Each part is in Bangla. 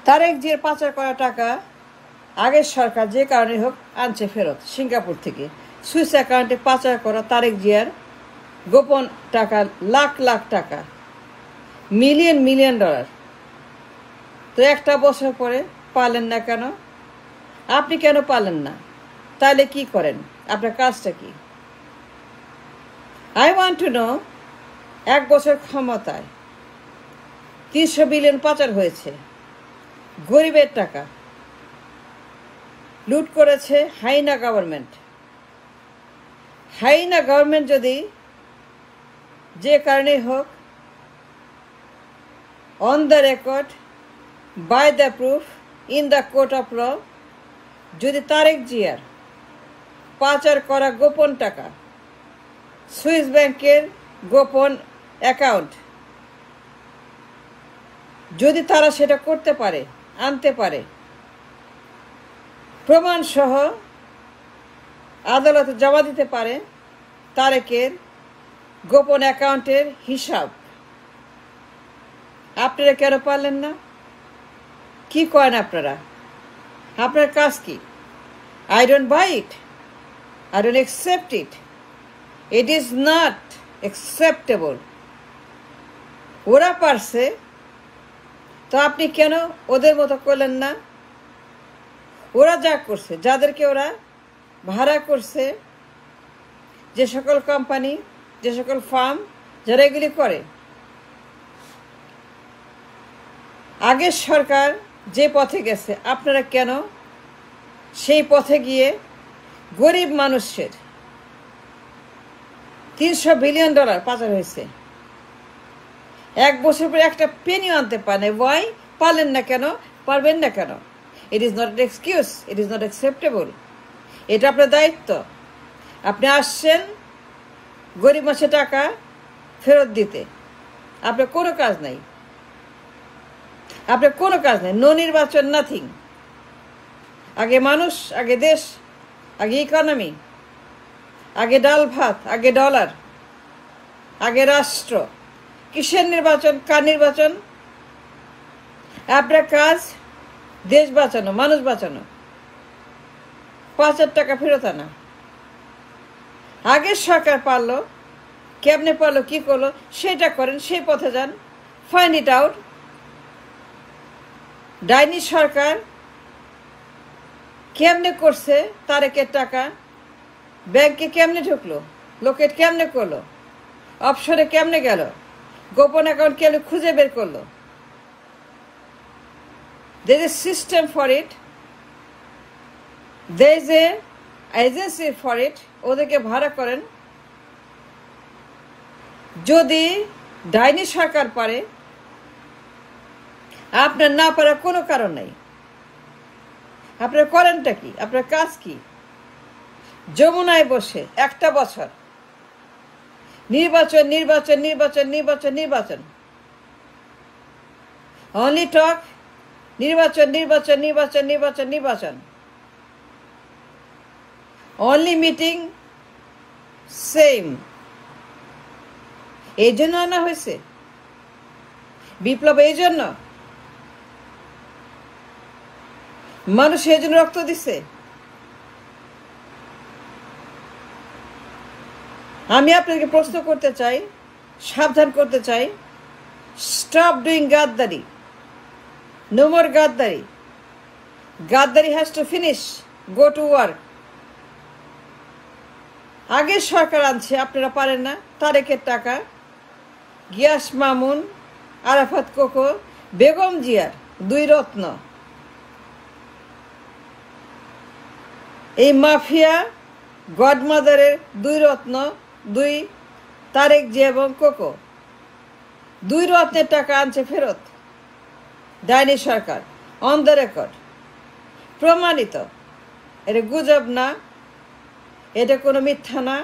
তারেক জিয়ার পাচার করা টাকা আগের সরকার যে কারণে হোক আনছে ফেরত সিঙ্গাপুর থেকে। সুইস অ্যাকাউন্টে পাচার করা তারেক জিয়ার গোপন টাকা লাখ লাখ টাকা, মিলিয়ন মিলিয়ন ডলার। তো একটা বছর পরে পারলেন না কেন? আপনি কেন পারলেন না? তাহলে কি করেন? আপনার কাজটা কি? I want to know. 1 বছর ক্ষমতায় 300 বিলিয়ন পাচার হয়েছে, গরিবের টাকা লুট করেছে হাইনা গভর্নমেন্ট। হাইনা গভর্নমেন্ট যদি যে কারণে হোক, on the record, by the proof, in the court of law, যদি তারেক জিয়ার পাচার করা গোপন টাকা, সুইস ব্যাংকের গোপন অ্যাকাউন্ট, যদি তারা সেটা করতে পারে, আনতে পারে, প্রমাণসহ আদালতে জমা দিতে পারে তারেকের গোপন অ্যাকাউন্টের হিসাব, আপনারা কেন পারলেন না? কি করেন আপনারা? আপনার কাজ কি? I don't by it, I don't accept it, it is not acceptable. ওরা পারছে, তো আপনি কেন ওদের মতো করলেন না? ওরা যা করছে, যাদেরকে ওরা ভাড়া করছে, যে সকল কোম্পানি, যে সকল ফার্ম যারা এগুলি করে, আগের সরকার যে পথে গেছে, আপনারা কেন সেই পথে গিয়ে গরিব মানুষের 300 বিলিয়ন ডলার পাচার হয়েছে, 1 বছর পরে একটা পেনিও আনতে পারে? ওয়াই পারলেন না কেন? পারবেন না কেন? It is not an excuse, it is not acceptable. এটা আপনার দায়িত্ব। আপনি আসছেন গরিব মানুষের টাকা ফেরত দিতে, আপনার কোনো কাজ নাই, আপনার কোনো কাজ নেই। নো নির্বাচন, নাথিং। আগে মানুষ, আগে দেশ, আগে ইকোনমি, আগে ডাল ভাত, আগে ডলার, আগে রাষ্ট্র। কিসের নির্বাচন? কার নির্বাচন? আপনার কাজ দেশ বাঁচানো, মানুষ বাঁচানো, পাচার টাকা ফেরত আনা। আগের সরকার পারলো, কেমনে পারলো, কি করলো, সেটা করেন, সেই পথে যান, ফাইন্ড ইট আউট। ডাইনি সরকার কেমনে করছে তারেকের টাকা? ব্যাংকে কেমনে ঢুকলো? লোকেট কেমনে করলো? অফশোরে কেমনে গেল? গোপন অ্যাকাউন্ট কেমনে খুঁজে বের করলো? there is a system for it, there is a agency for it. ওদেরকে ভাড়া করেন। যদি ডাইনি সরকার পারে, আপনার না পারার কোনো কারণ নাই। আপনার করেনটা কি? আপনার কাজ কি? যমুনায় বসে একটা বছর নির্বাচন নির্বাচন নির্বাচন নির্বাচন নির্বাচন, অনলি টক নির্বাচন নির্বাচন নির্বাচন নির্বাচন নির্বাচন, অনলি মিটিং সেম। এই জন্য আনা হয়েছে বিপ্লব, এই জন্য মানুষ এই জন্য রক্ত দিচ্ছে। আমি আপনাকে প্রশ্ন করতে চাই, সাবধান করতে চাই, স্টপ ডুইং গাদ্দারি, নো মোর গাদ্দারি। গাদ্দারি has to finish, go to work. আগের সরকার আনছে, আপনারা পারেন না। তারেকের টাকা, গিয়াস মামুন, আরাফাত কোকো, বেগম জিয়ার 2 রত্ন, এই মাফিয়া গডমাদারের 2 রত্ন, 2 তারেক জিয়া এবং কোকো, 2 রত্নের টাকা আনছে ফেরত ডাইনি সরকার। অন দ্য রেকর্ড, প্রমাণিত। এটা গুজব না, এটা কোনো মিথ্যা না,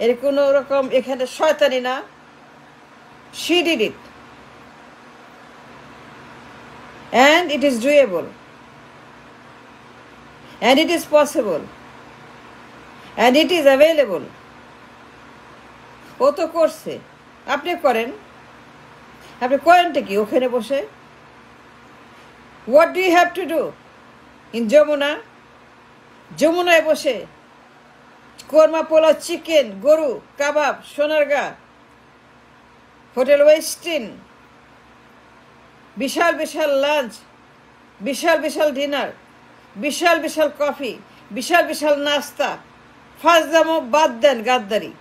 এটা কোনো রকম এখানে শয়তানি না। she did it and it is doable and it is possible and it is available. ও তো করছে, আপনি করেন। আপনি করেনটা কি ওখানে বসে? What do you have to do in Jamuna? যমুনায় বসে কোরমা, পোলাও, চিকেন, গরু, কাবাব, সোনারগা, হোটেল ওয়েস্টিন, বিশাল বিশাল লাঞ্চ, বিশাল বিশাল ডিনার, বিশাল বিশাল কফি, বিশাল বিশাল নাস্তা। ফাজলামো বাদ দেন, গাদ্দারি,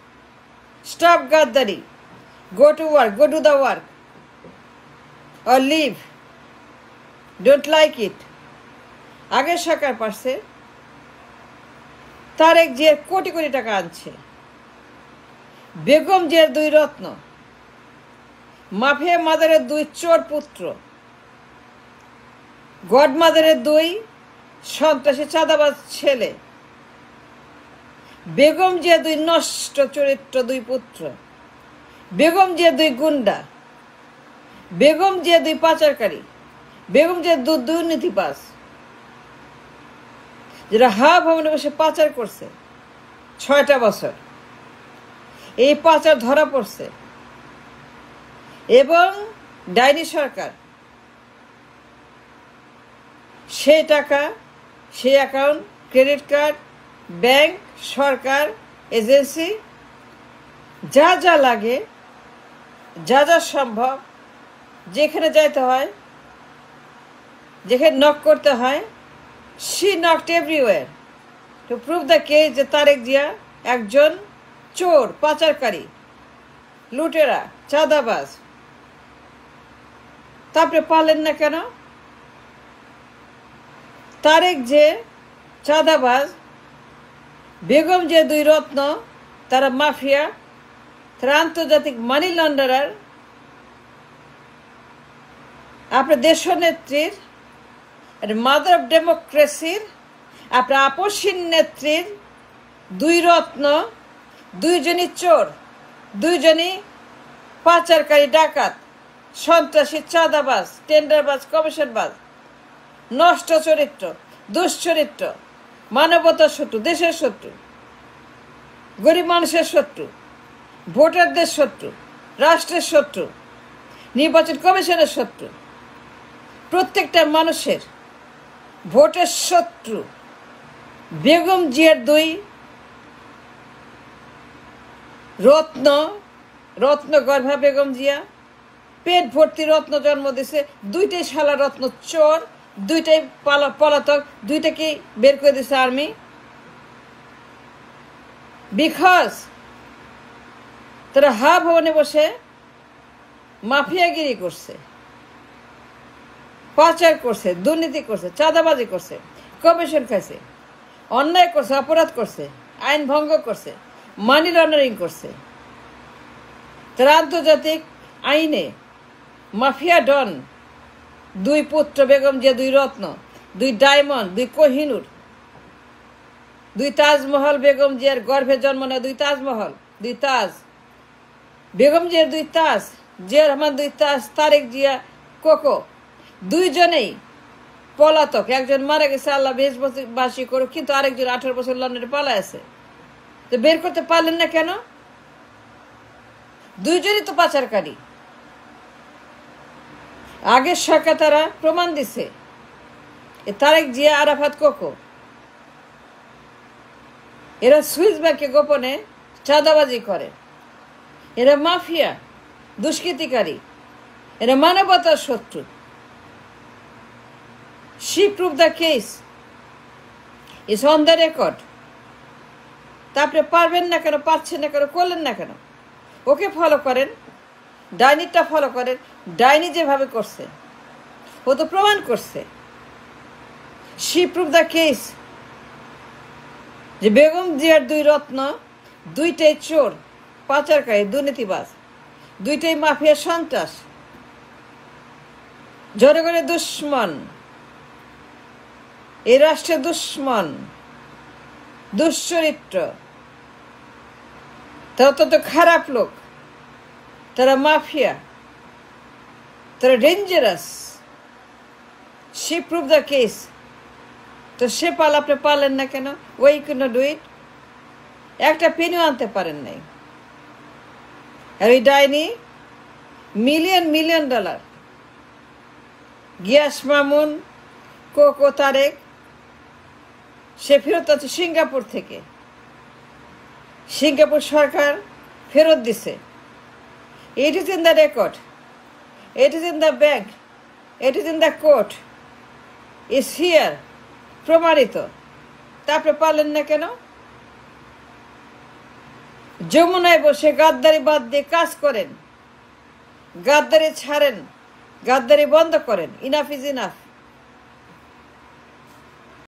স্টপ গাদ্দারি। Go to work, go to the work or leave. Don't like it. আগের সরকার পারছে, তারেক জিয়ার কোটি কোটি টাকা আনছে, বেগম জিয়ার 2 রত্ন, মাফিয়া মাদারের 2 চোর পুত্র, গডমাদারের 2 সন্ত্রাসী চাঁদাবাজ ছেলে, বেগম জিয়া 2 নষ্ট চরিত্র 2 পুত্র, বেগম জিয়া 2 গুন্ডা, বেগম জিয়া 2 পাচারকারী, বেগম জিয়া 2 দুর্নীতিবাজ, যারা ভবনে বসে পাচার করছে 6টা বছর। এই পাচার ধরা পড়ছে এবং ডাইনি সরকার সেই টাকা, সেই অ্যাকাউন্ট, ক্রেডিট কার্ড, ব্যাংক, সরকার, এজেন্সি, যা যা লাগে, যা যা সম্ভব, যেখানে যাইতে হয়, যেখানে নক করতে হয়, she knocked everywhere to prove the case যে তারেক জিয়া একজন চোর, পাচারকারী, লুটেরা, চাঁদাবাজ। তারপরে পারলেন না কেন? তারেক যে চাঁদাবাজ, বেগম যে 2 রত্ন, তারা মাফিয়া, তারা আন্তর্জাতিক মানি লন্ডারার। আপনার দেশনেত্রীর, মাদার অফ ডেমোক্রেসির, আপনার আপসীন নেত্রীর 2 রত্ন, 2 জনই চোর, 2 জনই পাচারকারী, ডাকাত, সন্ত্রাসী, চাঁদাবাজ, টেন্ডারবাজ, কমিশনবাজ, নষ্ট চরিত্র, দুশ্চরিত্র, মানবতার শত্রু, দেশের শত্রু, গরিব মানুষের শত্রু, ভোটারদের শত্রু, রাষ্ট্রের শত্রু, নির্বাচন কমিশনের শত্রু, প্রত্যেকটা মানুষের ভোটের শত্রু। বেগম জিয়ার 2 রত্ন, রত্নগর্ভা বেগম জিয়া, পেট ভর্তি রত্ন জন্ম দিছে, 2টাই শালা রত্ন চোর, 2টাই পলাতক, 2টাকে বের করে দিছে আর্মি। বিকজ তারা ভবনে বসে মাফিয়াগিরি করছে, পাচার করছে, দুর্নীতি করছে, চাঁদাবাজি করছে, কমিশন খাইছে, অন্যায় করছে, অপরাধ করছে, আইন ভঙ্গ করছে, মানি লন্ডারিং করছে। তারা আন্তর্জাতিক আইনে মাফিয়া ডন, 2 পুত্র বেগম জিয়া, 2 রত্ন, 2 ডায়মন্ড, 2 কোহিনুর, 2 তাজমহল, বেগম জিয়ার গর্ভে জন্ম নেয় 2 তাজমহল, 2 তাজ, বেগম জিয়ার 2 তাজ, জিয়া রহমান 2 তাজ, তারেক জিয়া কোকো, 2 জনেই পলাতক। একজন মারা গেছে, আল্লাহ বেহেশতবাসী করুক, কিন্তু আরেকজন 18 বছর লন্ডনে পালায় আছে। তো বের করতে পারলেন না কেন? 2 জনই তো পাচারকারী। আগের সরকার তারা প্রমাণ দিছে, তারেক জিয়া, আরাফাত, কোকো, এরা সুইস ব্যাংকে গোপনে চাঁদাবাজি করে, এরা মাফিয়া, দুষ্কৃতিকারী, এরা মানবতার শত্রু। She proved the case. It's on the record. তারপরে পারবেন না কেন, পারছেন না কেন, করলেন না কেন? ওকে ফলো করেন, ডাইনিটা ফলো করেন। ডাইনি যেভাবে করছে ও তো প্রমাণ করছে। She proved the case যে বেগম জিয়ার 2 রত্ন, 2টাই চোর, পাচারকারী, দুর্নীতিবাজ, 2টাই মাফিয়া, সন্ত্রাস, জনগণের দুশ্মন, এই রাষ্ট্রের দুশ্মন, দুশ্চরিত্র, তারা অত্যন্ত খারাপ লোক, তারা মাফিয়া, তারা dangerous. She proved the case. তো সে আপনি পারলেন না কেন? ওই কুড নট ডু ইট। একটা পেনিও আনতে পারেন নাই। আর ওই ডাইনি $1 মিলিয়ন গিয়াস মামুন, কোকো তারেক, সে ফেরত আছে সিঙ্গাপুর থেকে। সিঙ্গাপুর সরকার ফেরত দিছে। It is in the record, it is in the bank, it is in the court, is here, প্রমাণিত। তারপরে পারলেন না কেন? যমুনায় বসে গাদ্দারি বাদ দিয়ে কাজ করেন, গাদ্দারি ছাড়েন, গাদ্দারি বন্ধ করেন। Enough is enough.